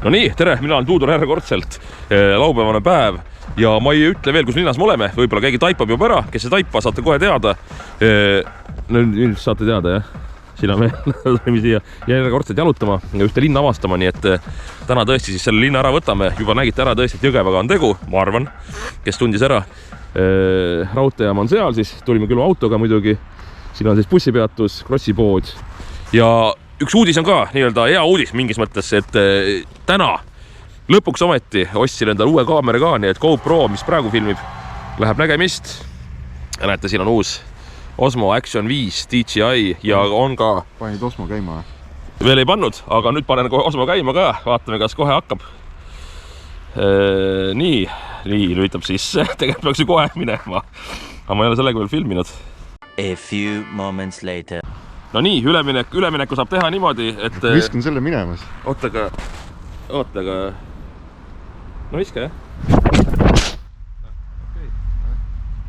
No nii, tere, mina olen Tuudur järjekordselt, laupäevane päev ja ma ei ütle veel, kus linnas me oleme, võib-olla keegi taipab juba ära, kes see taipa, saate kohe teada. Nüüd saate teada, jah, siin on veel tulime siia järjekordselt jalutama ja ühte linna avastama, nii et täna tõesti siis selle linna ära võtame, juba nägite ära tõesti, et Jõgevaga on tegu, ma arvan, kes tundis ära. Raudteejaam on seal, siis tulime küll autoga muidugi, siin on siis bussipeatus, krossipood ja üks uudis on ka, nii-öelda hea uudis mingis mõttes, et täna lõpuks ometi ostsin endale uue kaamera ka, nii et GoPro, mis praegu filmib, läheb nägemist. Ja näete, siin on uus Osmo Action 5 DJI ja on ka... Panid Osmo käima? Veel ei pannud, aga nüüd panen kohe Osmo käima ka, vaatame, kas kohe hakkab. Nii lülitab sisse, tegelikult peaks ju kohe minema, aga ma ei ole sellega veel filminud. A few moments later. No nii, ülemineku saab teha niimoodi, et... Viskan selle minemas. Ootaga... No viska, jah?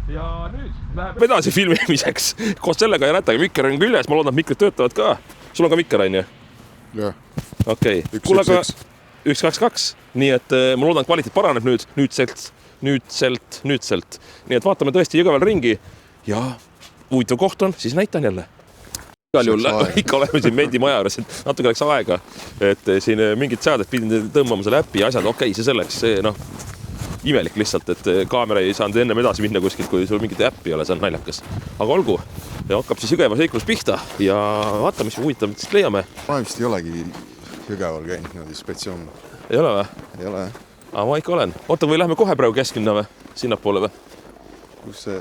Ja nüüd läheb edasi filmimiseks. Koos sellega ja näete, mikker on küljes, ma loodan, et mikrid töötavad ka. Sul on ka mikker, on ju? Jah. Okei. 122. Nii et ma loodan, et kvaliteet paraneb nüüdselt. Nii et vaatame tõesti Jõgeval ringi ja huvitav koht on, siis näitan jälle. Igal juhul ikka oleme siin Mendi maja juures, et natuke läks aega, et siin mingid seaded pidin tõmbama selle äppi ja asjad, okei, see selleks, see imelik lihtsalt, et kaamera ei saanud ennem edasi minna kuskilt, kui sul mingit äppi ei ole, see on naljakas. Aga olgu, ja hakkab siis Jõgeva seiklus pihta ja vaatame, mis huvitavat siit leiame. Ma vist ei olegi Jõgeval käinud niimoodi spetsiaalne. Ei ole või? Ei ole. Aga ma ikka olen. Oota, või lähme kohe praegu kesklinna või? Sinnapoole või? Kus see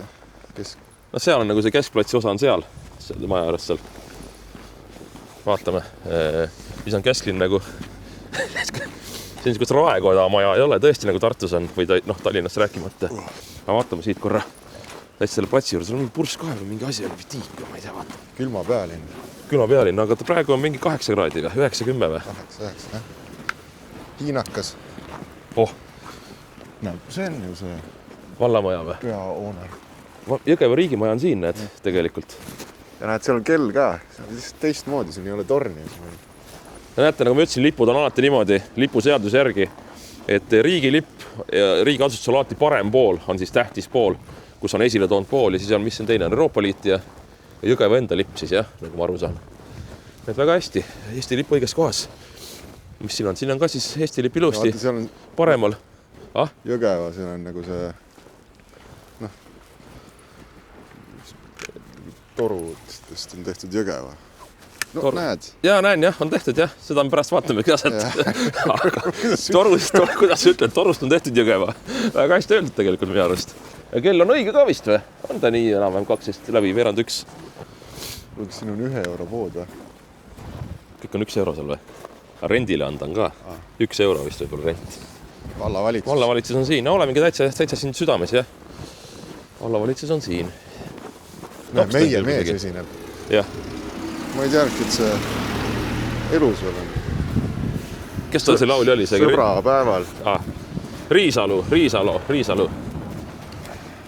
No seal on nagu see keskplatsi osa on seal maja juures seal. Vaatame, mis on kesklinn nagu. See on niisugust Raekoda maja ei ole, tõesti nagu Tartus on või Tallinnast rääkimata. Aga vaatame siit korra. Täitsa selle platsi juures on mingi purss kahe või mingi asi on tiik, ma ei tea, vaata. Külma pealinn. Külma pealinn, aga praegu on mingi 8 kraadi või 9-10 või? 8, jah. Hiinakas. Näeb, see on ju see... Vallamaja või? Peahoone. Jõgeva riigimaja on siin, need tegelikult. Ja näed, seal on kell ka. See on lihtsalt teistmoodi, siin ei ole torni. Ja näete, nagu ma ütlesin, lipud on alati niimoodi, lipuseaduse järgi, et riigilipp ja riigiasutus on alati parem pool, on siis tähtis pool, kus on esile toonud pool ja siis on, mis on teine, on Euroopa Liit ja Jõgeva enda lipp siis, jah, nagu ma aru saan. Et väga hästi, Eesti lipp õiges kohas. Mis siin on? Siin on ka siis Eesti lipp ilusti paremal. Jõgeva, siin on nagu see torudest on tehtud Jõgeva. No näed. Jaa, näen jah, on tehtud jah. Seda me pärast vaatame, kuidas kuidas sa ütled, torust on tehtud Jõgeva. Väga hästi öeldud tegelikult minu arust. Ja kell on õige ka vist või? On ta nii enam-vähem 12 läbi, veerand 1? Siin on 1 euro pood või? Kõik on 1 euro seal või? Rendile andan ka. 1 euro vist võib-olla rent. Vallavalitsus on siin. Olemegi täitsa siin südames, jah. Vallavalitsus on siin. Meie mees esineb. Jah. Ma ei teadki, et see elus veel on. Kes ta see lauli oli? Sõbrapäeval. Riisalu.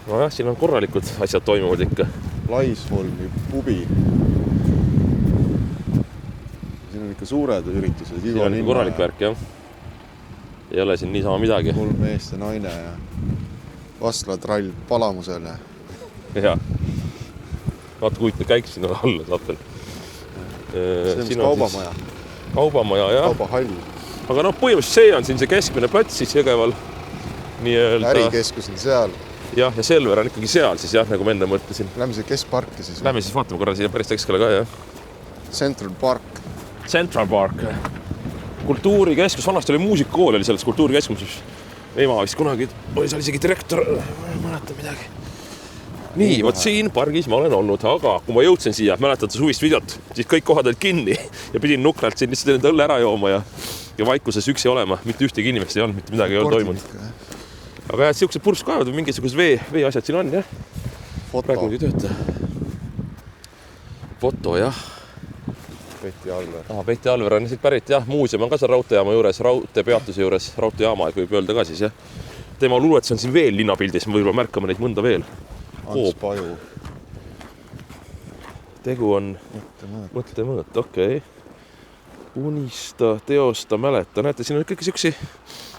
No jah, siin on korralikud asjad toimuvad ikka. Laisvolmi pubi. Siin on ikka suured üritused. Siin on ikka korralik värk, jah. Ei ole siin niisama midagi. Mul meest ja naine ja vastlatrall Palamusel. Jah. Vaata, kui käik sinna alla saab veel. See on kaubamaja. Kaubamaja, jah. Kaubahall. Aga põhimõtteliselt see on siin see keskmine plats siis Jõgeval. Ärikeskus on seal. Jah, ja Selver on ikkagi seal siis, jah, nagu ma enne mõtlesin. Lähme see keskparki siis. Lähme siis vaatame korra siia päris tekskele ka, jah. Central Park. Kultuurikeskus, vanasti oli muusikakool, oli selles kultuurikeskuses. Ema vist kunagi oli seal isegi direktor, ma mäletan midagi. Nii, vot siin pargis ma olen olnud, aga kui ma jõudsin siia, mäletate suvist videot, siis kõik kohad olid kinni ja pidin nukralt siin lihtsalt enda õlle ära jooma ja vaikuses üksi olema. Mitte ühtegi inimest ei olnud, mitte midagi ei olnud toimunud. Aga jah, siuksed purskkaevad või mingisugused vee asjad siin on, jah. Praegu ei tööta. Foto, jah. Peeti Alver on siit pärit, jah. Muuseum on ka seal raudteejaama juures, raudteepeatuse juures, raudteejaama, et võib öelda ka siis, jah. Tema luuletus on siin veel linnapildis, ma võib-olla märkame neid mõnda veel. Ants Paju. Tegu on mõttemõõt, okei. unista, teosta, mäleta. Näete, siin on ikkagi siuksi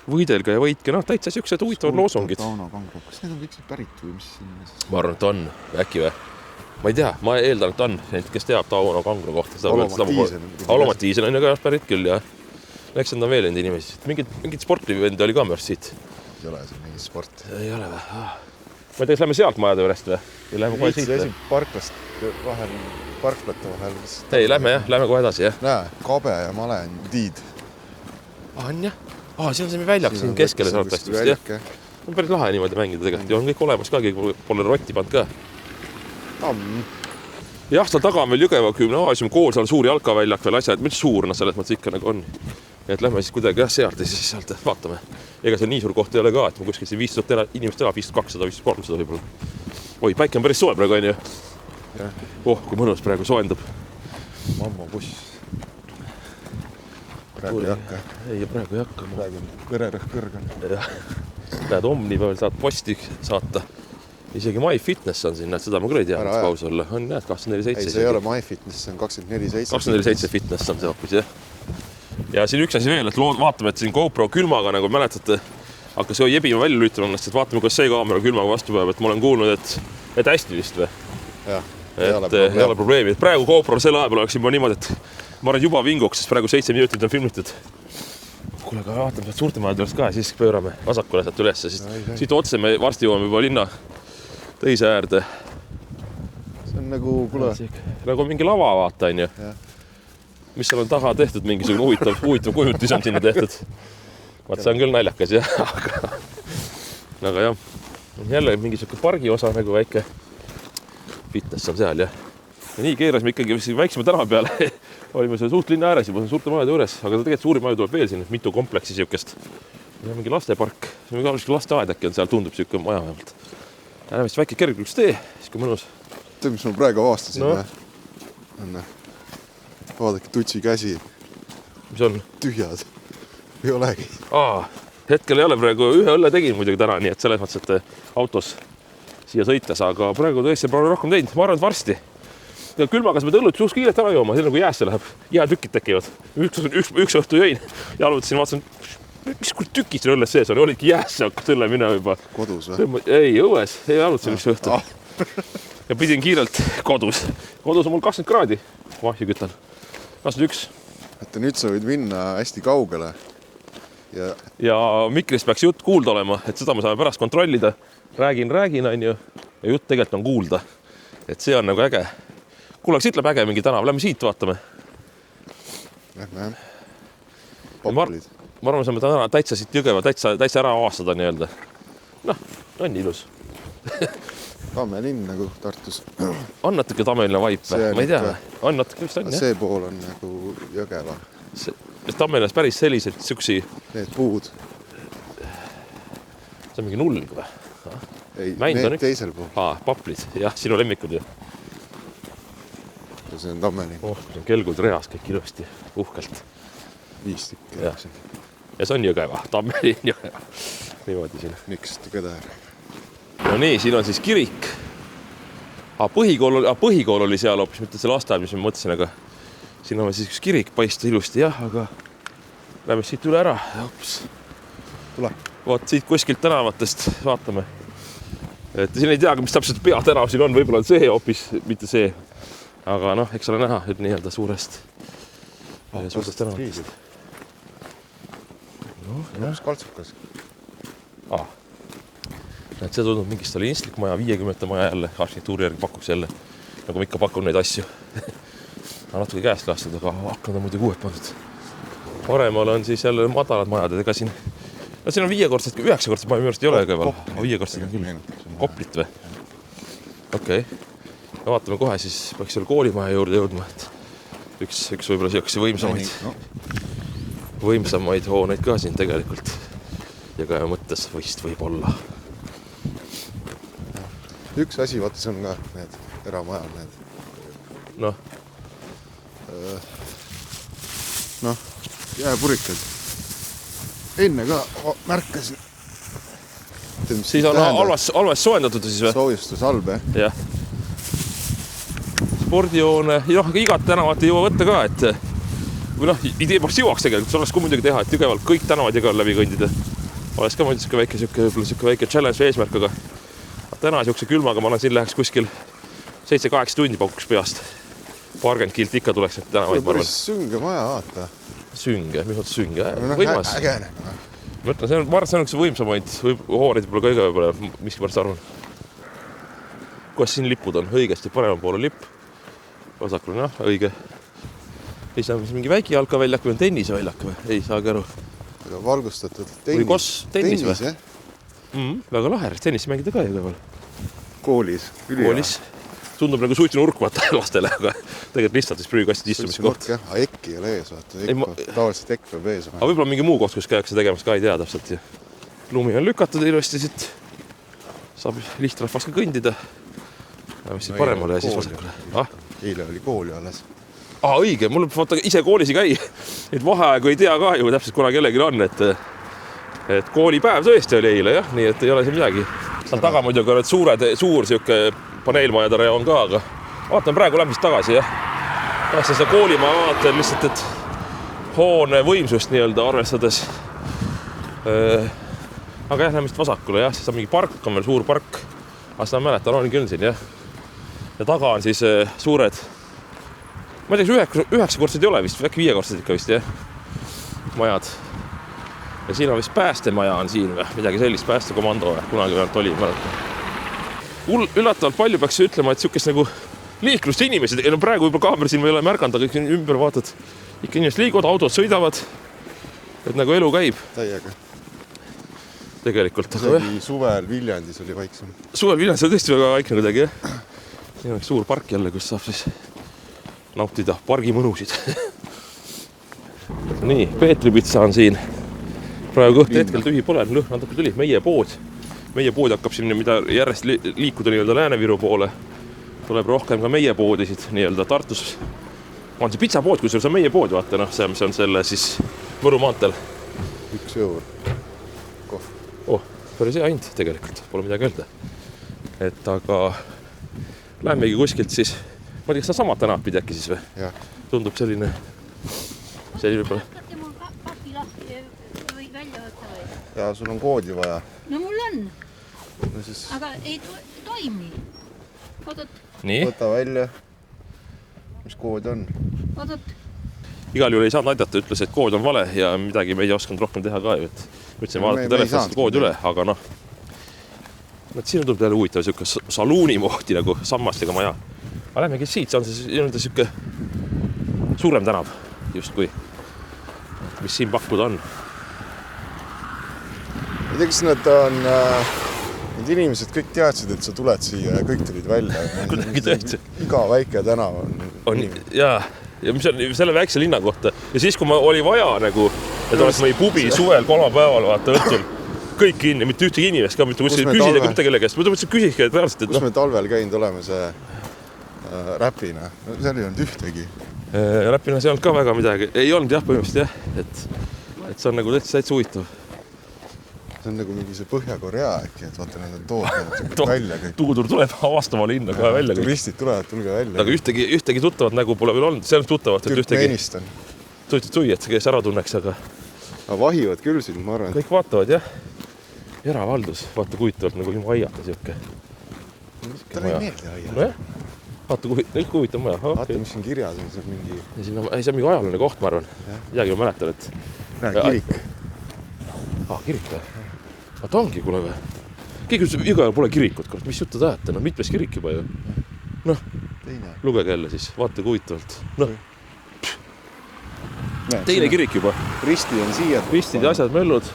võidelge ja võitke. Noh, täitsa siuksed huvitavad loosungid. Kas need on kõik pärit või mis siin? Ma arvan, et on. Äkki või? Ma ei tea, ma eeldan, et on. Kes teab Tauno Kangro kohta. Olomatiisen on ju ka pärit küll, jah. Eks nad on veel enda inimesi. Mingid sportlivendi oli ka märst siit. Ei ole siin mingi sport. Ei ole või? Ma ei tea, kas lähme sealt majade juurest või? Või lähme kohe siit või? Parklate vahel. Ei, lähme jah, lähme kohe edasi, jah. Näe, kabe ja male on tiid. On jah? Siin on see väljak siin keskele saatast vist, jah. On päris lahe niimoodi mängida tegelikult. Ja on kõik olemas ka, keegi pole rotti pannud ka. Jah, seal taga on veel Jõgeva gümnaasium, kool, seal on suur jalkaväljak veel asja, et mitte suur, selles mõttes ikka nagu on. Ja et lähme siis kuidagi sealt ja siis sealt vaatame. Ega see nii suur koht ei ole ka, et ma kuskil siin 500 inimest elab, 5200, 5300 võib-olla. Oi, päike on päris soe praegu, on ju. Kui mõnus praegu soendab. Mamma buss. Praegu ei hakka. Ei, praegu ei hakka. Praegu on vererõhk kõrgel. Näed, Omnipäeval saad posti saata. Isegi MyFitness on siin, näed, seda ma küll ei tea, et paus olla. On, näed, 24/7. Ei, see ei ole MyFitness, see on 24/7. 24/7 fitness on see hoopis, jah. Ja siin üks asi veel, et vaatame, et siin GoPro külmaga, nagu mäletate, hakkas jo jebima välja lülitama ennast, et vaatame, kuidas see kaamera külmaga vastu peab, et ma olen kuulnud, et hästi vist või? Jah, ei ole probleemi. Et praegu GoPro selle aja peal oleks juba niimoodi, et ma arvan, juba vinguks, sest praegu 7 minutit on filmitud. Kuule, aga vaatame sealt suurte majade juurest ka ja siis pöörame vasakule sealt üles. Siit otse me varsti jõuame juba linna teise äärde. See on nagu, kuule... Nagu mingi lava vaata, on ju. Mis seal on taga tehtud, mingisugune huvitav kujutis on sinna tehtud. Vaat see on küll naljakas, jah. Aga jah, jälle mingisugune pargi osa nagu väike. Fitness on seal, jah. Ja nii keerasime ikkagi väiksema tänava peale. Olime seal suht linna ääres juba suurte majade juures, aga tegelikult suuri maju tuleb veel siin, mitu kompleksi siukest. Ja mingi lastepark, lasteaed äkki on seal, tundub siuke maja vähemalt. Läheme siis väike kerglüks tee, siis kui mõnus. Tead, mis ma praegu avastasin? Vaadake, tutsi käsi. Mis on? Tühjad. Ei olegi. Hetkel ei ole praegu, ühe õlle tegin muidugi täna, nii et selles mõttes, et autos siia sõites, aga praegu tõesti pole rohkem teinud. Ma arvan, et varsti. Ja külmaga sa pead õllut suus kiirelt ära jooma, see nagu jäässe läheb. Jäätükid tekivad. Üks õhtu jõin ja alutasin, vaatasin, mis kui tükid seal õlles sees on, olidki jäässe hakkas õlle minema juba. Kodus või? Ei, õues. Ei alutasin üks õhtu. Ja pidin kiirelt kodus. Kodus on mul 20 kraadi, kui ahju kütan. 21. Et nüüd sa võid minna hästi kaugele. Ja mikrist peaks jutt kuulda olema, et seda me saame pärast kontrollida. Räägin, on ju. Ja jutt tegelikult on kuulda. Et see on nagu äge. Kuule, siit läheb äge mingi tänav. Lähme siit vaatame. Lähme. Ma arvan, saame täna täitsa siit Jõgeva, täitsa ära avastada nii-öelda. Noh, on ilus. Tammelinn nagu Tartus. On natuke Tammeline vaip või? Ma ei tea. On natuke vist on, jah? See pool on nagu Jõgeva. Tammelinas päris sellised süksi... Need puud. See on mingi nulg või? Ei, need teisel pool. Paplid. Jah, sinu lemmikud ju. See on Tammelinn. See on kelgud reas kõik ilusti, uhkelt. 5 tükki. Ja see on Jõgeva, Tammelinn Jõgeva. Niimoodi siin. Miks keda? No nii, siin on siis kirik. Põhikool oli seal hoopis, mitte see lasteaed, mis ma mõtlesin, aga siin on siis üks kirik paista ilusti, jah, aga lähme siit üle ära. Tule. Vaat siit kuskilt tänavatest vaatame. Et siin ei tea, mis täpselt peatänav siin on, võib-olla on see hoopis, mitte see. Aga noh, eks ole näha, et nii-öelda suurest tänavatest. Mis kaltsukas? Et see tundub mingist oli instalik maja, 50 maja jälle, arhitektuuri järgi pakuks jälle, nagu ma ikka pakun neid asju. Natuke käest lastud, aga aknad on muidugi uued pandud. Paremal on siis jälle madalad majad, ega siin on 5-kordsed, 9-kordsed maja minu arust ei ole ka veel. 5-kordsed on küll. Koplit või? Okei. Ja vaatame kohe, siis peaks selle koolimaja juurde jõudma. Üks võib-olla siukse võimsamaid hooneid ka siin tegelikult. Ja ka mõttes võib olla. Üks asi, vaata, see on ka need eramajad, need. Jääpurikad. Enne ka märkasin. Siis on alves soendatud siis või? Soojustusalb, jah? Spordijoone, igat tänavat ei jõua võtta ka, et või noh, idee peaks jõuaks tegelikult, see oleks kui muidugi teha, et Jõgevalt kõik tänavad Jõgeval läbi kõndida. Oleks ka muidu siuke väike challenge või eesmärk, aga täna siukse külmaga ma olen siin läheks kuskil 7-8 tundi pakuks peast. Paarkümmend kilt ikka tuleks need tänavaid, ma arvan. Päris sünge maja, vaata. Sünge, mis mõttes sünge? Võimas. Ägene. Ma ütlen, ma arvan, see on üks võimsamaid hooneid võib-olla kõige võib-olla, miski pärast arvan. Kuidas siin lipud on? Õigesti, paremal poole lipp. Vasakul, noh, õige. Ei saa mingi väike jalkaväljak või on tenniseväljak või? Ei saagi aru. Aga valgustatud Või kos tennis või? jah? Väga lahe, tennissi mängida ka Jõgeval. Koolis. Koolis. Tundub nagu suitsunurk vaata lastele, aga tegelikult lihtsalt siis prüükastid istumiskoht. Aga Ekk ei ole ees, vaata. Tavaliselt Ekk peab ees. Aga võib-olla mingi muu koht, kus käiakse tegemas ka ei tea täpselt. Lumi on lükatud ilusti siit. Saab lihtrahvas ka kõndida. Mis siit paremale ja siis vasakule. Eile oli kooli alles. Õige, mul vaata ise koolis ei käi. Et vaheaegu ei tea ka ju täpselt kuna kellelgi on, et koolipäev tõesti oli eile, jah, nii et ei ole siin midagi. Seal taga muidugi on suur siuke paneelmajade rajoon ka, aga vaatan praegu lämbist tagasi, jah. Tahaksin seda koolimaa vaatan lihtsalt, et hoone võimsust nii-öelda arvestades. Aga jah, lämbist vasakule, jah, siis on mingi park, on veel suur park. Aga seda mäletan, on küll siin, jah. Ja taga on siis suured, ma ei tea, 9-kordsed ei ole vist, äkki 5-kordsed ikka vist, jah, majad. Ja siin on vist päästemaja on siin või midagi sellist, päästekomando või kunagi vähemalt oli, mäletan. Üllatavalt palju peaks ütlema, et siukest nagu liiklust inimesed, no praegu võib-olla kaamera siin ei ole märganud, aga ümber vaatad, ikka inimesed liiguvad, autod sõidavad, et nagu elu käib. Täiega. Tegelikult. Suvel Viljandis oli vaiksem. Suvel Viljandis oli tõesti väga vaikne kuidagi, jah. Siin on suur park jälle, kus saab siis nautida pargi mõnusid. Nii, Peetripitsa on siin. Praegu kõht hetkel tühi pole, lõhn natuke tuli. Meie pood hakkab siin, mida järjest liikuda nii-öelda Lääne-Viru poole. Tuleb rohkem ka meie poodisid nii-öelda Tartus. On see pitsapood, kus see on meie pood, vaata, noh, see on selle siis Võru maanteel. 1 euro. Päris hea hind tegelikult, pole midagi öelda. Et aga lähemegi kuskilt siis, ma ei tea, kas ta samad tänavad pidi äkki siis või? Jah. Tundub selline võib-olla. Hakkate mul kapi lahti või välja võtta või? Ja sul on koodi vaja. No mul on, No siis aga ei toimi. Oodot, Nii, võta välja. Mis kood on? oodot. igal juhul ei saanud aidata, ütles, et kood on vale ja midagi me ei osanud rohkem teha ka ju, et ütlesin No, vaadata me ei telefonist saanud koodi üle, aga noh. Siin tuleb jälle huvitav siuke saluuni mohti nagu sammastega maja. Aga lähmegi siit, see on siis siuke suurem tänav justkui, mis siin pakkuda on. Ma tea, kas need inimesed kõik teadsid, et sa tuled siia ja kõik tulid välja. Kuidagi tõesti. Iga väike tänav on ja mis on selle väikse linna kohta. Ja siis, kui ma oli vaja nagu, et oleks meie pubi suvel kolmapäeval vaata õhtul kõik kinni, mitte ühtegi inimest ka, mitte küsida ega mitte kelle käest. Ma mõtlesin, küsiski, et reaalselt, et kus me talvel käinud oleme see Räpina. Seal ei olnud ühtegi. Räpina see ei olnud ka väga midagi. Ei olnud jah, põhimõtteliselt jah. Et see on nagu täitsa huvitav. See on nagu mingi see Põhja-Korea äkki, et vaata need on tood välja kõik. Tuudur tuleb avastama linna kohe välja. Turistid tulevad, tulge välja. Aga ühtegi tuttavat nägu pole veel olnud. See on tuttavat, et ühtegi Türkmenistan. Tui, et kes ära tunneks, aga vahivad küll siin, ma arvan. kõik vaatavad jah. Eravaldus, vaata kuitavalt nagu ilma aiata siuke. Talle ei meeldi aia. Nojah, vaata huvitav maja. Vaata, mis siin kirjas on, see on mingi... Ja siin on, see on mingi ajalane koht, ma arvan. Midagi ma mäletan, et... Näe, kirik. Kirik või? Aga ta ongi, kuule või? Keegi Jõgeval pole kirikut, kord, mis juttu tahate? No mitmes kirik juba ju. Noh, lugege jälle siis, vaata huvitavalt. Noh, teine kirik juba. Risti on siia. Ristid ja asjad möllud.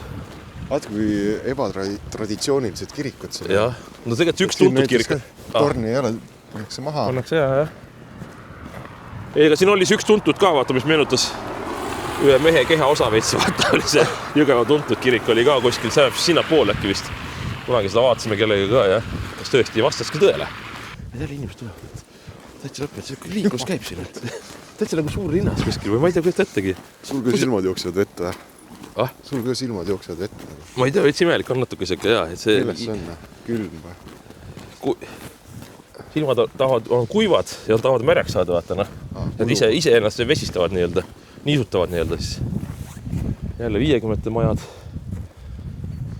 Vaata, kui ebatraditsioonilised kirikud seal. Jah, no tegelikult üks tuntud kirik. Torni ei ole, pannakse maha. Pannakse jah. Ega siin oli üks tuntud ka, vaata, mis meenutas ühe mehe keha osa veits, vaata, oli see Jõgeva tuntud kirik oli ka kuskil, see sinna pool äkki vist. Kunagi seda vaatasime kellega ka, jah. Kas tõesti vastaski tõele? Jälle inimesed tulevad. Täitsa lõpp, et see liiklus käib siin. Täitsa nagu suur linnas kuskil või ma ei tea, kuidas ettegi. Sul ka silmad jooksevad vette või? Sul ka silmad jooksevad vette. Ma ei tea, veits imelik on natuke siuke, jah. Milles see on? Külm või? Silmad on kuivad ja tahavad märjaks saada, vaata, noh. Nad ise ennast vesistavad nii-öelda. niisutavad nii-öelda siis. Jälle 50 majad.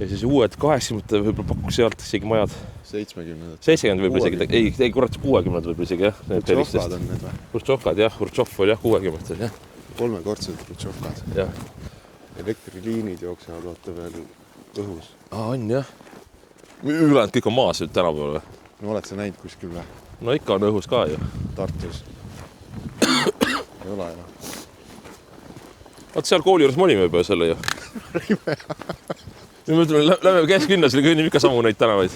Ja siis uued 80 võib-olla pakuks sealt isegi majad. 70. 70 võib isegi, ei kurat 60 võib isegi jah. Rutšovkad on need või? Rutšovkad jah, Rutšov oli jah 60 jah. 3-kordsed rutšovkad. Jah. Elektriliinid jooksevad vaata veel õhus. On jah. Ülejäänud kõik on maas nüüd tänapäeval või? No oled sa näinud kuskil või? No ikka on õhus ka ju. Tartus. Ei ole ju. Vaat seal kooli juures me olime juba selle ju. Nüüd me ütleme, lähme kesklinnas, kõnnime ikka samu neid tänavaid.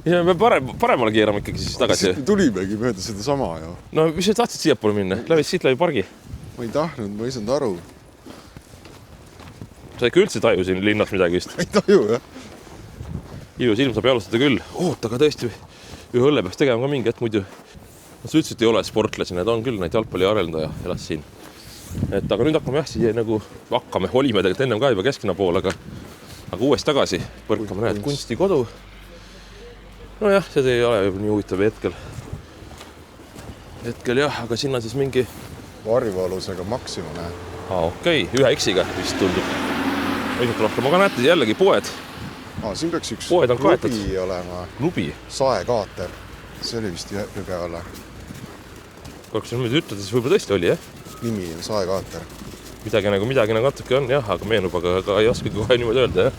Ja me paremale keerame ikkagi siis tagasi. Siit tulimegi mööda seda sama ju. No mis sa tahtsid siiapoole minna? Lävid siit läbi pargi? Ma ei tahtnud, ma ei saanud aru. Sa ikka üldse taju siin linnas midagi vist? Ei taju jah. Ilus ilm saab jalustada küll. Oota, aga tõesti ühe õlle peaks tegema ka mingi hetk muidu. Sa ütlesid, et ei ole sportlasi, need on küll, neid jalgpalli arendaja elas siin. Et aga nüüd hakkame jah, siia nagu olime tegelikult ennem ka juba kesklinna pool, aga uuesti tagasi põrkame, näed, kunstikodu. No jah, see ei ole juba nii huvitav hetkel jah, aga siin on siis mingi Varjualusega Maxima näed. Okei, ühe X-iga vist tundub. Aga näete jällegi poed. Siin peaks üks poed on kaetud. klubi olema. Klubi? Saekaater. See oli vist jõge alla. Kui sa nüüd ütled, siis võib-olla tõesti oli, jah? Nimi on Saekaater. Midagi nagu natuke on, jah, aga meenub, aga ei oskagi kohe niimoodi öelda, jah.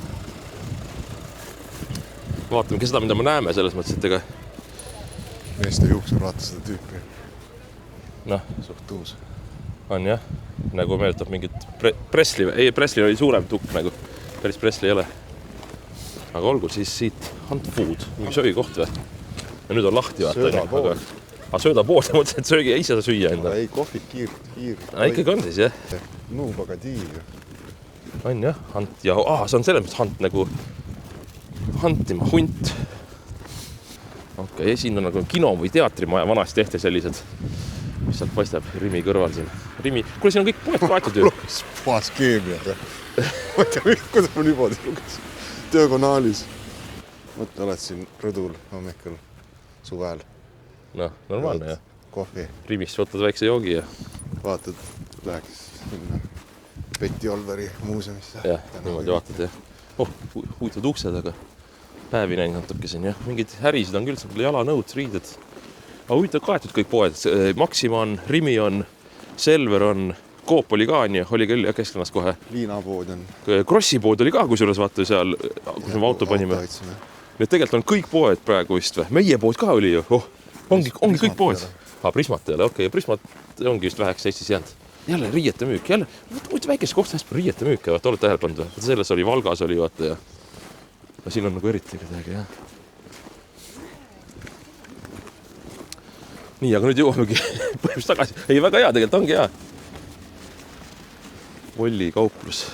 Vaatame seda, mida me näeme selles mõttes, et ega... Meeste juuksur, vaata seda tüüpi. Noh. Suht uus. On jah, nagu meeletab mingit Presli, ei Presli oli suurem tukk nagu, päris Presli ei ole. Aga olgu siis siit Hunt Food, mingi söögikoht või? Ja nüüd on lahti vaata. Söödapood. Aga söödapood, ma mõtlesin, et söögi ise sa süüa enda. Ei, kohvid, kiir. Ikkagi on siis jah? Nuubagadiil. On jah, Hunt ja see on selles mõttes Hunt nagu Huntima, hunt. Okei, siin on nagu kino või teatrimaja vanasti tehti sellised. Mis sealt paistab Rimi kõrval siin. Rimi, kuule siin on kõik poed kaetud ju. Puhas keemia. Ma ei tea, kuidas ma niimoodi lugesin. Diagonaalis. Mõtle, oled siin rõdul hommikul suvel. Noh, normaalne jah. Kohvi. Rimist võtad väikse joogi ja... Vaatad, läheks sinna Betty Olveri muuseumisse. Jah, niimoodi vaatad jah. Huvitavad uksed, aga päevi näinud natuke siin jah. Mingid härisid on küll, jalanõud, riided. Aga huvitav kaetud kõik poed. Maxima on, Rimi on, Selver on, Coop oli ka on ja oli küll ja kesklinnas kohe. Liinapood on. Krossi pood oli ka, kusjuures vaata seal, kus me auto panime. Need tegelikult on kõik poed praegu vist või? Meie pood ka oli ju. Ongi kõik poed. Prismat ei ole, okei. Prismat ongi vist väheks Eestis jäänud. Jälle riiete müük, jälle. Muidu väikest kohta hästi riiete müük, vaata, oled tähele pannud või? Selles oli Valgas oli vaata ja siin on nagu eriti midagi jah. Nii, aga nüüd jõuamegi põhimõtteliselt tagasi. Ei, väga hea, tegelikult ongi hea. Volli kauplus.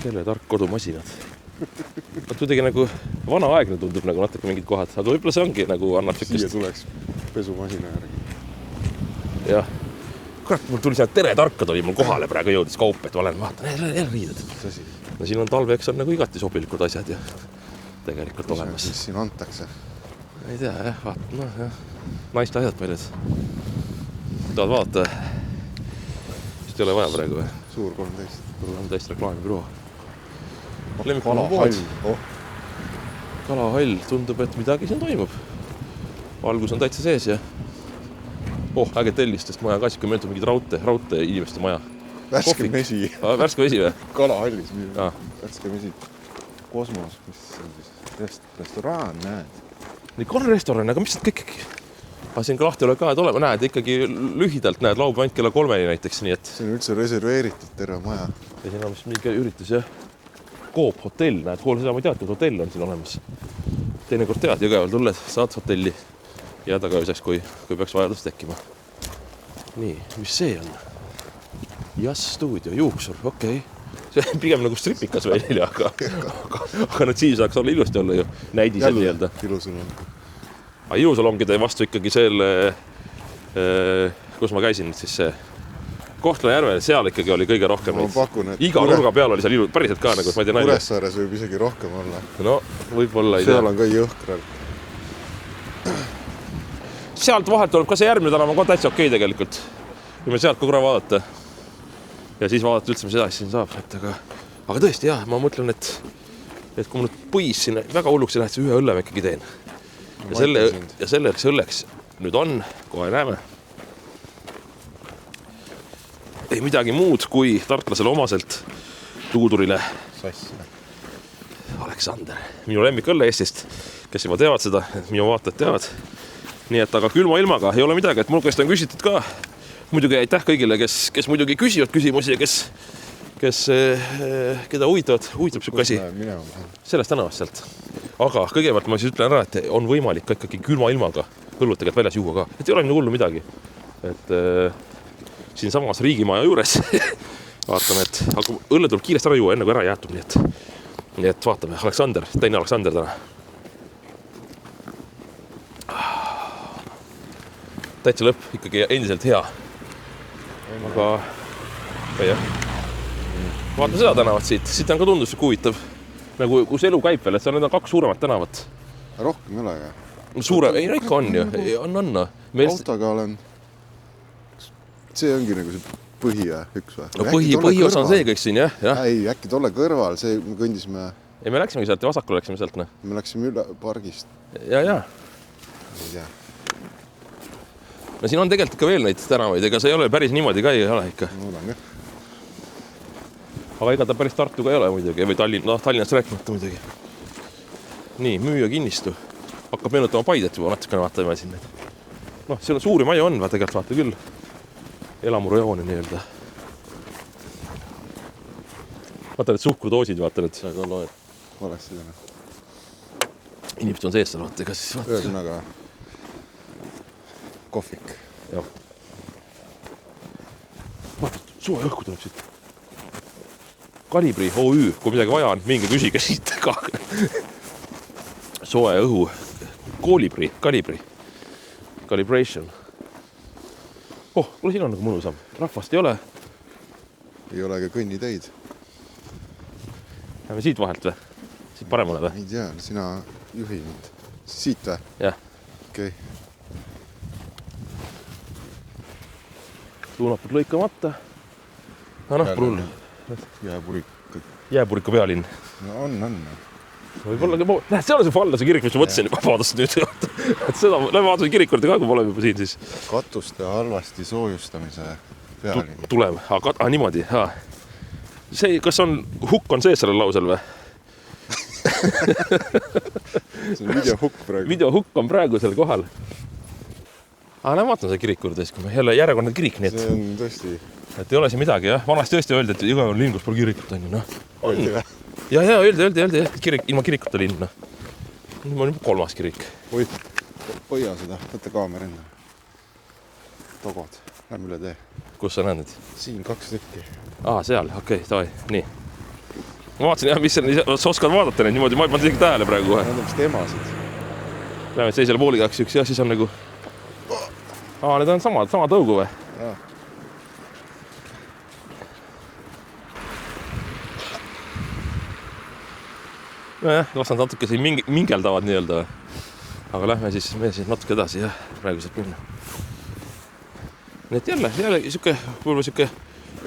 Kelle tark kodumasinad. Kuidagi nagu vanaaegne tundub nagu natuke mingid kohad, aga võib-olla see ongi nagu annab siia tuleks pesumasina järgi. Jah. Kurat, mul tuli seal tere tarkad oli mul kohale praegu jõudis kaup, et ma vaatan, jälle riided. No siin on talveks on nagu igati sobilikud asjad ja tegelikult olemas. Mis siin antakse? Ei tea, jah, vaata, noh, jah. Naiste asjad paljud. Tahad vaadata? Vist ei ole vaja praegu või? Suur 13. 13 reklaamibüroo. Kalahall. Kalahall, tundub, et midagi siin toimub. Valgus on täitsa sees ja äge tellistest maja ka, siuke meenutab mingid raudtee inimeste maja. Värske mesi. Värske vesi või? Kalahallis. Värske mesi. Kosmos, mis on siis restoraan, näed. Nii on restoran, aga mis need kõik? Siin ka lahti ole ka, et olema, näed ikkagi lühidalt, näed, laupäev ainult kella 3 näiteks, nii et... See on üldse reserveeritud terve maja. Ja siin on vist mingi üritus, jah. Coop hotell, näed, seda ma ei teadnud, hotell on siin olemas. Teinekord tead, Jõgeval tulles, saad hotelli jääda ka üseks, kui peaks vajadus tekkima. Nii, mis see on? Jazz stuudio, juuksur, okei. See on pigem nagu stripikas veel, aga nüüd siis saaks olla ilusti olla ju näidisel nii-öelda. Ilusalong. Ilusalongide vastu ikkagi selle, kus ma käisin siis see Kohtla-Järvel, seal ikkagi oli kõige rohkem. Iga nurga peal oli seal päriselt ka nagu, ma ei tea nalja. Kuressaares võib isegi rohkem olla. No, võib-olla ei tea. Seal on ka jõhkralt. Sealt vahelt tuleb ka see järgmine tänava ka täitsa okei tegelikult. võime sealt ka korra vaadata. Ja siis vaadata üldse, mis edasi siin saab. Aga tõesti, jah, ma mõtlen, et kui ma nüüd põis siin väga hulluks ei lähe, siis ühe õlle ma ikkagi teen. Ja selleks õlleks nüüd on, kohe näeme. Ei midagi muud kui tartlasele omaselt tuudurile Sassile. Aleksander. Minu lemmik õlle Eestist, kes juba teavad seda, minu vaatajad teavad. Nii et aga külma ilmaga ei ole midagi, et mul käest on küsitud ka. Muidugi aitäh kõigile, kes muidugi küsivad küsimusi ja keda huvitab siuke asi. Sellest tänavast sealt. Aga kõigepealt ma siis ütlen ära, et on võimalik ka ikkagi külma ilmaga õllut tegelikult väljas juua ka. Et ei ole nii hullu midagi. Et siin samas riigimaja juures vaatame, et õlle tuleb kiiresti ära juua, enne kui ära jäetub. Nii et vaatame. Aleksander, teine Aleksander täna. Täitsa lõpp ikkagi endiselt hea. Aga jah. Vaatame seda tänavat siit. Siit on ka tundus huvitav. Nagu kus elu käib veel, et need on 2 suuremat tänavat. Rohkem ei ole ka. Suure, ei ikka on ju. On. Autoga olen... See ongi nagu see põhi üks või? No põhiosa on see kõik siin, jah? Ei, äkki tolle kõrval, see me kõndisime... Ei, me läksimegi sealt ja vasakule läksime sealt. Me läksime üle pargist. Ja. Ei tea. No siin on tegelikult ikka veel neid tänavaid, ega see ei ole päris niimoodi ka ei ole ikka. Olen, jah. Aga ega ta päris Tartu ka ei ole muidugi, või Tallinnast rääkimata muidugi. Nii, müüja kinnistu. Hakkab meenutama Paidet juba natukene vaatame siin. Seal suuri maju on, tegelikult vaata küll. Elamurojooni nii-öelda. Vaata need suhkrudoosid, vaata need. Aga loed. Oleks seda. Inimesed on sees seal, vaata, ega siis vaata. Ühesõnaga kohvik. Jah. Vaata, suve õhku tuleb siit. Kalibri OÜ, kui midagi vaja on, minge küsige siit ka. Soe õhu. Kalibri. Calibration. Kuule siin on nagu mõnusam. Rahvast ei ole. Ei ole ka kõnniteid. Lähme siit vahelt või? Siit paremale või? Ei tea, sina juhi mind. Siit või? Jah. Okei. Suunatud lõikamata. Prull. Jääpurika pealinn. No on. Võib-olla ka näed, seal on see Vallase kirik, mis ma mõtlesin juba vaadast nüüd. Et seda, lähme vaatame kirikurde ka, kui me oleme juba siin siis. Katuste halvasti soojustamise pealinn. Tuleme. Niimoodi. See, kas on hukk on sees sellel lausel või? See on videohukk praegu. Videohukk on praegu seal kohal. Lähme vaatame see kirikurde, kui me jälle järjekordne kirik. See on tõesti... Et ei ole siin midagi, jah. Vanasti tõesti öeldi, et iga on linn, kus pole kirikut on ju, Öeldi või? Ja, öeldi, kirik, ilma kirikuta linn, Nüüd on juba 3. kirik. Oi, hoia seda, võtta kaamera enda. Togod, lähme üle tee. Kus sa näed nüüd? Siin 2 tükki. Seal, okei, davai, nii. Ma vaatasin, jah, mis sa oskad vaadata neid niimoodi, ma ei pannud isegi tähele praegu. Need on vist emasid. Läheme seisele pooliga üks, jah, siis on nagu... Need on sama tõugu või? Jaa. Las nad natuke siin mingeldavad nii-öelda või. Aga lähme siis natuke edasi, jah, praegu saab minna. Nii et jälle siuke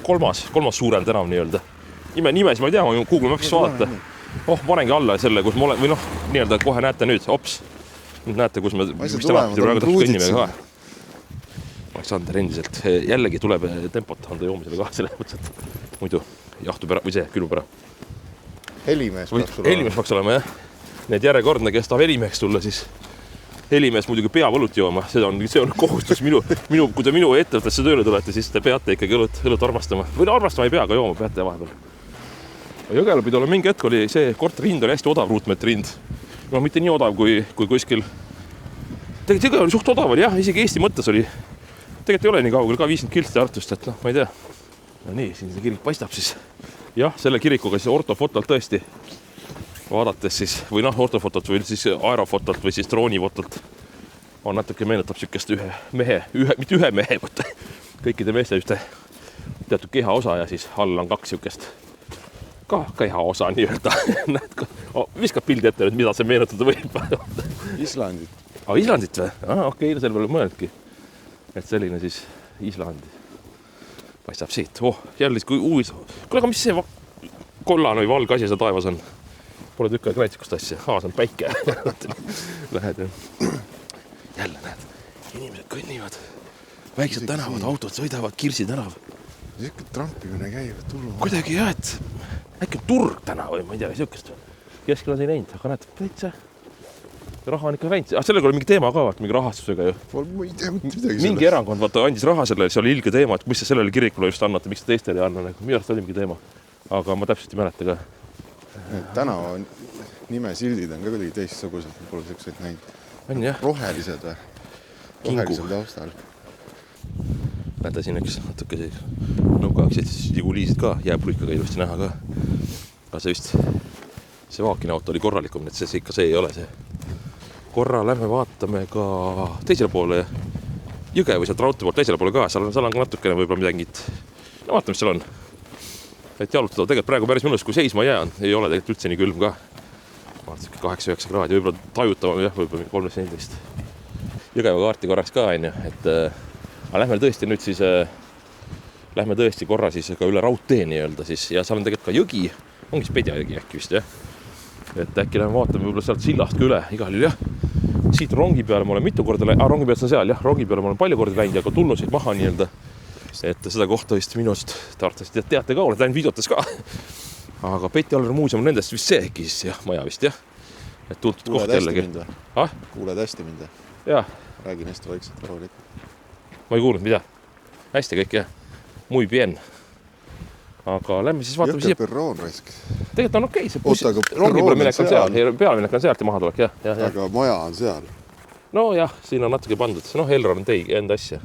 kolmas suurem tänav nii-öelda. Nimes ma ei tea, ma Google Maps vaadata. Panengi alla selle, kus ma olen, või nii-öelda kohe näete nüüd, ops. Nüüd näete, kus me praegu kõnnime ka. Aleksander endiselt jällegi tuleb tempot anda joomisele ka selle mõttes, et muidu jahtub ära või see külub ära. Helimees peaks olema, jah. Need järjekordne, kes tahab helimeheks tulla, siis helimees muidugi peab õlut jooma. See on kohustus kui te minu ettevõttesse tööle tulete, siis te peate ikkagi õlut armastama. Või armastama ei pea, aga jooma peate vahepeal. Jõgele pidi olla mingi hetk oli see korteri hind oli hästi odav ruutmeetri hind. Mitte nii odav kui kuskil. Tegelikult oli suht odav, jah, isegi Eesti mõttes oli. Tegelikult ei ole nii kaugel ka 50 kilti Tartust, et ma ei tea. Nii, siin see kirik paistab siis. Jah, selle kirikuga siis ortofotolt tõesti vaadates siis, või ortofotolt või siis aerofotolt või siis droonifotolt on natuke meenutab sükest mitte ühe mehe, võtta kõikide meeste ühte teatud kehaosa ja siis all on 2 sükest ka kehaosa nii-öelda. Viskab pildi ette, mida see meenutada võib. Islandit. Islandit või? Okei, selle peale mõelnudki. Et selline siis Islandi. paistab siit. Jälle kui uus. Kuule, aga mis see kollane või valge asi seal taevas on? Pole tükk aega näinud kust asja. See on päike. Lähed ja... Jälle näed, inimesed kõnnivad. Väiksed tänavad, autod sõidavad, Kirsi tänav. Siuke trampimine käib, tullu. Kuidagi jah, et äkki turg täna või ma ei tea, siukest. Kesklas ei näinud, aga näed, täitsa. Raha on ikka väinud. Sellega oli mingi teema ka, mingi rahastusega ju. Ma ei tea midagi mingi erakond andis raha sellele, see oli ilge teema, et mis see sellele kirikule just annate, miks te teistele ei anna. Minu arust oli mingi teema. Aga ma täpselt ei mäleta ka. Tänava nimesildid on ka kuidagi teistsugused, ma pole siukseid näinud. On jah. Rohelised või? Rohelisel taustal. Näete siin üks natuke nõukaaksid Jiguliisid ka, jääpulikaga ilusti näha ka. Aga see vist, see Vaakini auto oli korralikum, et see ikka see ei ole see. Korra lähme vaatame ka teisele poole jõge või sealt raudtee poolt teisele poole ka. Seal on ka natukene võib-olla midagi. No vaatame, mis seal on. Et jalutada tegelikult praegu päris mõnus, kui seisma jää on. Ei ole tegelikult üldse nii külm ka. Vaatasin 8-9 kraadi, võib-olla tajutama, jah, võib-olla 13. Jõgeva kaarti korraks ka, on ju, et aga lähme tõesti nüüd siis, lähme tõesti korra siis ka üle raudtee nii-öelda siis ja seal on tegelikult ka jõgi, ongi siis Pedja jõgi äkki vist, jah. Et äkki lähme vaatame võib-olla sealt sillast ka üle, igal juhul jah. Siit rongi peale ma olen mitu korda läinud, rongi pealt on seal jah, rongi peale ma olen palju korda läinud ja ka tulnud siit maha nii-öelda. Et seda kohta vist minust tartlasti teate ka, oled läinud videotes ka. Aga Peti-Alver muuseum on nendest vist see äkki siis jah, maja vist jah. Et tuntud koht jällegi. Kuuled hästi mind? Jah. Räägin hästi vaikselt rahulikult. Ma ei kuulnud, mida? Hästi kõik, jah. Muy bien. Aga lähme siis vaatame siia. Jõke perroon raisk. Tegelikult on okei, see bussi. Rongi peale minek on seal. Peale minek on sealt ja maha tulek, jah. Aga maja on seal. No jah, siin on natuke pandud. No Elron tegi enda asja.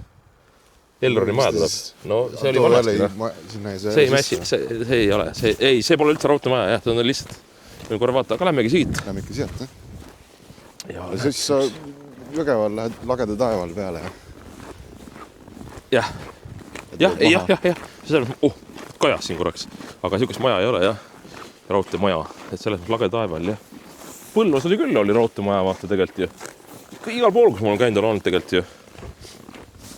Elroni maja tuleb. No see oli vanasti. See ei ole. See pole üldse raudtee maja, jah. See on lihtsalt. Korra vaata, aga lähmegi siit. Lähmegi sealt, jah. Ja siis sa Jõgeval lähed lageda taeval peale, jah? Jah. See on, kajas siin korraks. Aga siukest maja ei ole, jah. Raudtee maja. Et selles lage taeval, jah. Põlvas oli küll, oli raudtee maja, vaata tegelikult ju. Igal pool, kus mul on käinud, on olnud tegelikult ju.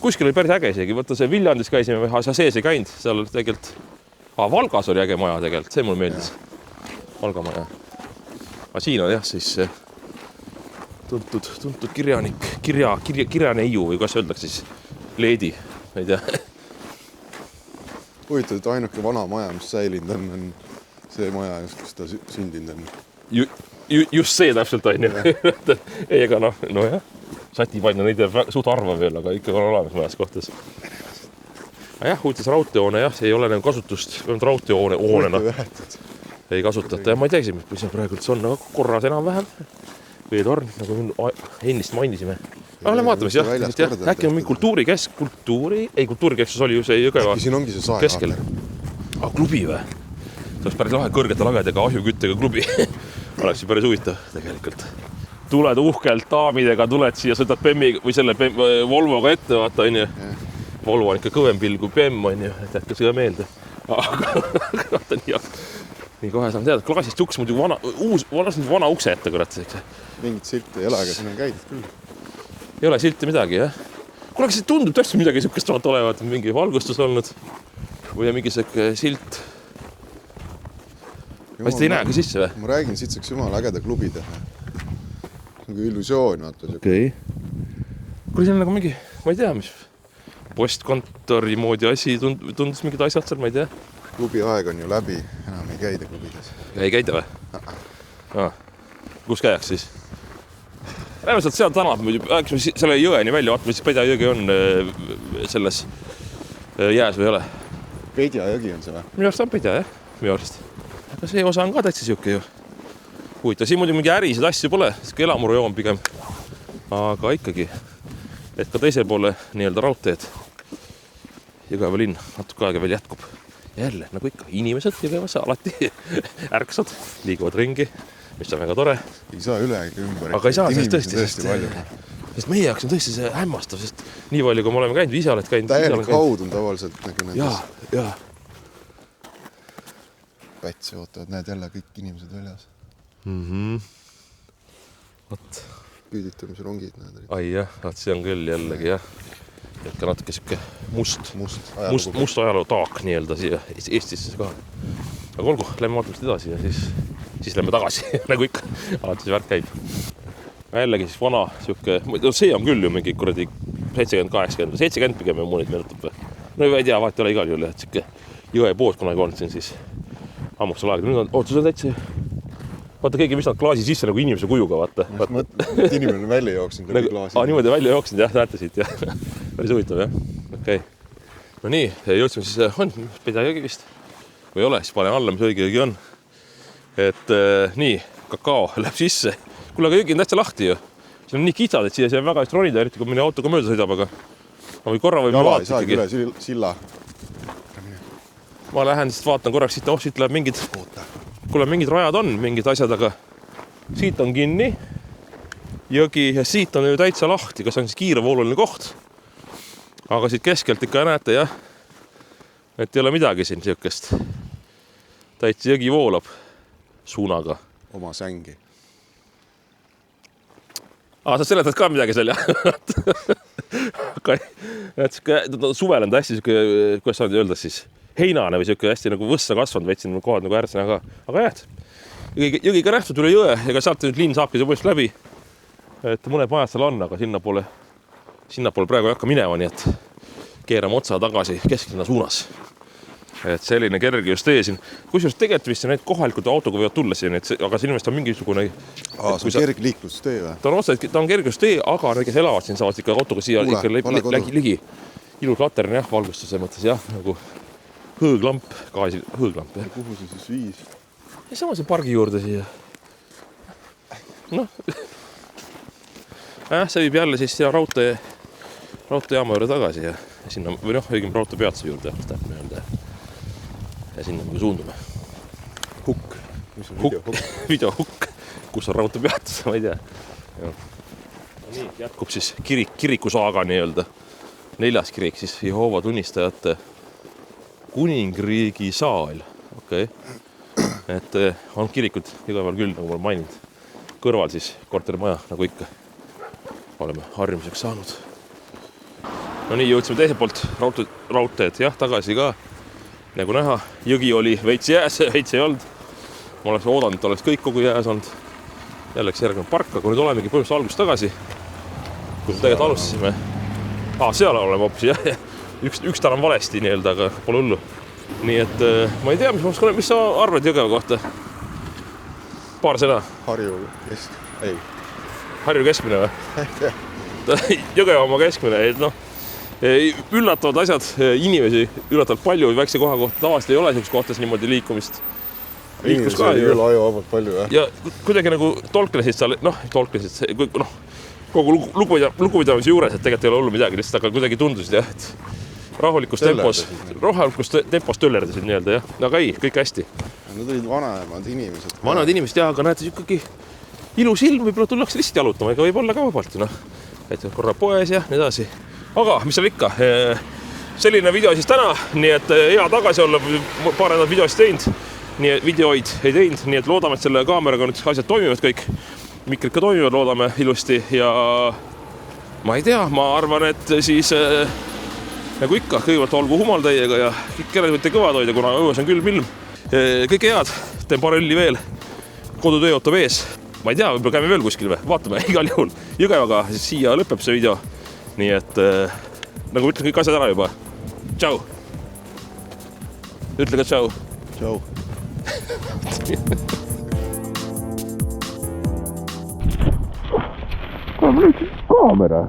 Kuskil oli päris äge isegi. Võtta see Viljandis käisime või seal sees ei käinud. Seal oli tegelikult... Valgas oli äge maja tegelikult. See mulle meeldis. Valga maja. Aga siin on jah siis... Tuntud kirjanik, kirjaneiu või kas öeldakse siis leedi, ma ei tea. Huvitav, et ainuke vana maja, mis säilinud on see maja, kus ta sündinud on. Just see täpselt on ju. Ei, ega noh jah. Satipaidna neid suht arva veel, aga ikka on olemas majas kohtas. Aga jah, huvitav raudteehoone jah, see ei ole enam kasutust, vähemalt raudteehoonena. Ei kasutata ja ma ei teagi, kui see praegu üldse on, aga korras enam-vähem. Veetorn, nagu ennist mainisime. Aga lähme vaatame siis jah. Äkki on mingi kultuurikeskus oli ju see Jõgeva keskel. Klubi või? See oleks päris lahe kõrgete lagedega ahjuküttega klubi. Oleks ju päris huvitav tegelikult. Tuled uhkelt daamidega, tuled siia, sõidad Bemmi või selle Volvoga ette, vaata on ju. Volvo on ikka kõvem pill kui Bemm on ju, et äkki seda meelde. Aga vaata nii jah. Nii kohe saan teada, klaasist uks muidu vana ukse ette, kurat. Mingit silti ei ole, aga siin on käidud küll. Ei ole silti midagi, jah. Kuule, aga see tundub täpselt midagi siukest vaat olevat, mingi valgustus olnud või mingi siuke silt. Vast ei näe ka sisse või? Ma räägin, siit saaks jumala ägeda klubi teha. Nagu illusioon, vaata. Okei. Kuule, see on nagu mingi, ma ei tea, mis postkontori moodi asi, tundus mingid asjad seal, ma ei tea. Klubi aeg on ju läbi, enam ei käida klubides. Ei käida või? Kus käiaks siis? Lähme sealt tänab, äkki selle jõeni välja vaatame, siis Pedja jõgi on selles jääs või ei ole? Pedja jõgi on see või? Minu arust on Pedja, jah, minu arust. Aga see osa on ka täitsa siuke ju. Huvitav, siin muidu mingi ärisid asju pole, siuke elamurujoon pigem. Aga ikkagi, et ka teisel poole nii-öelda raudteed. Jõgeva linn natuke aega veel jätkub. Jälle, nagu ikka, inimesed Jõgevasse alati ärksad, liiguvad ringi, mis on väga tore. Ei saa üle ümber. Aga ei saa, sest meie jaoks on tõesti see hämmastav, sest nii palju, kui me oleme käinud, ise oled käinud. Täielik haud on tavaliselt nagu nendes. Jaa. Pätsi ootavad, näed jälle kõik inimesed väljas. Võt. Küüditamise rongid näed. Ai jah, see on küll jällegi jah. ikka natuke sihuke must ajaloo taak nii-öelda siia Eestisse ka. Aga olgu, lähme vaatame edasi ja siis lähme tagasi, nagu ikka, alati see värk käib. Jällegi siis vana sihuke, see on küll ju mingi kuradi 70-80, 70 pigem ju muunid meenutab või. No ei tea, vahet ei ole igal juhul, et sihuke jõe pood kunagi olnud siin siis ammuksel aeg. Nüüd on, see on täitsa, vaata keegi vistanud klaasi sisse nagu inimese kujuga, vaata. Et inimene on välja jooksnud läbi klaasi. Niimoodi välja jooksnud, jah, näete siit, jah. Päris huvitav, jah. Okei. No nii, jõudsime siis, on Pedajõgi vist? Või ei ole, siis panen alla, mis õige jõgi on. Et nii, kakao läheb sisse. Kuule, aga jõgi on täitsa lahti ju. Siin on nii kitsad, et siia on väga hästi ronida, eriti kui mõni autoga mööda sõidab, aga või korra võib jala ei saagi üle silla. Ma lähen siis vaatan korraks siit, siit läheb mingid, kuule, mingid rajad on, mingid asjad, aga siit on kinni jõgi ja siit on ju täitsa lahti, kas on siis kiirevooluline koht. Aga siit keskelt ikka näete, jah, et ei ole midagi siin siukest. Täitsa jõgi voolab suunaga. Oma sängi. Sa seletad ka midagi seal, jah? Suvel on ta hästi siuke, kuidas saanud öelda siis, heinane või siuke hästi nagu võssa kasvanud, veitsin kohad nagu äärsena ka. Aga jah, jõgi ka nähtud üle jõe, ega sealt nüüd linn saabki see läbi. Et mõned majad seal on, aga sinnapoole praegu ei hakka minema, nii et keerame otsa tagasi kesklinna suunas. Et selline kerge just tee siin. Kusjuures tegelikult vist need kohalikud autoga võivad tulla siin, aga siin inimest on mingisugune... see on kergliiklustee või? Ta on kerglustee, aga need, kes elavad siin, saavad ikka autoga siia ligi. Ilus latern, jah, valgustuse mõttes, jah, nagu hõõglamp, gaasi hõõglamp. Ja. Kuhu see siis viis? Ja sama see pargi juurde siia. Noh, see viib jälle siis raudteejaama juurde tagasi ja sinna, või noh, õigem raudteepeatuse juurde, täpne öelda. Ja sinna me suundume. Hukk. Mis on videohukk? Videohukk, kus on raudteepeatus, ma ei tea. Ja. No nii, jätkub siis kirikusaaga nii-öelda. 4. kirik siis Jehoova tunnistajate kuningriigi saal. Okei. Et on kirikud igaval küll, nagu ma olen maininud. Kõrval siis korterimaja, nagu ikka. Oleme harjumiseks saanud. No nii, jõudsime teiselt poolt raudteed, jah, tagasi ka. Nagu näha, jõgi oli veits jääs, veits ei olnud. Ma oleks oodanud, et oleks kõik kogu jääs olnud. Jälleks järgmine park, aga nüüd olemegi põhjust algust tagasi. Kui me tegelikult alustasime. Seal oleme hoopis, jah. Üks täna on valesti nii-öelda, aga pole hullu. Nii et ma ei tea, mis sa arvad Jõgeva kohta? Paar sõna. Harju keskmine või? Jõgeva oma keskmine, et noh. Üllatavad asjad, inimesi üllatavad palju või väikse koha kohta, tavaliselt ei ole sellises kohtas niimoodi liikumist. Inimesi ei ole ajuvabalt palju, jah. Ja kuidagi nagu tolklesid seal, kogu lugupidamise juures, et tegelikult ei ole hullu midagi, lihtsalt aga kuidagi tundusid, jah, et rahulikus tempos töllerdasid nii-öelda, jah. Aga ei, kõik hästi. Nad olid vanemad inimesed. Vanad inimesed, jah, aga näete ikkagi ilus ilm, võib-olla tullakse lihtsalt jalutama, ega võib olla ka vabalt, noh. Et korra poes ja nii edasi. Aga mis seal ikka, selline video siis täna, nii et hea tagasi olla, paar nädal videoid ei teinud, nii et loodame, et selle kaameraga nüüd asjad toimivad kõik. Mikrid ka toimivad, loodame ilusti ja ma ei tea, ma arvan, et siis nagu ikka, kõigepealt olgu humal teiega ja kellel võite kõvad hoida, kuna õues on külm ilm. Kõike head, teen paar õlli veel, kodutöö ootab ees. Ma ei tea, võib-olla käime veel kuskil või, vaatame igal juhul. Jõgevaga siia lõpeb see video. Nii et nagu ütlen kõik asjad ära juba. Tšau! Ütle ka tšau! Tšau! Kaamera!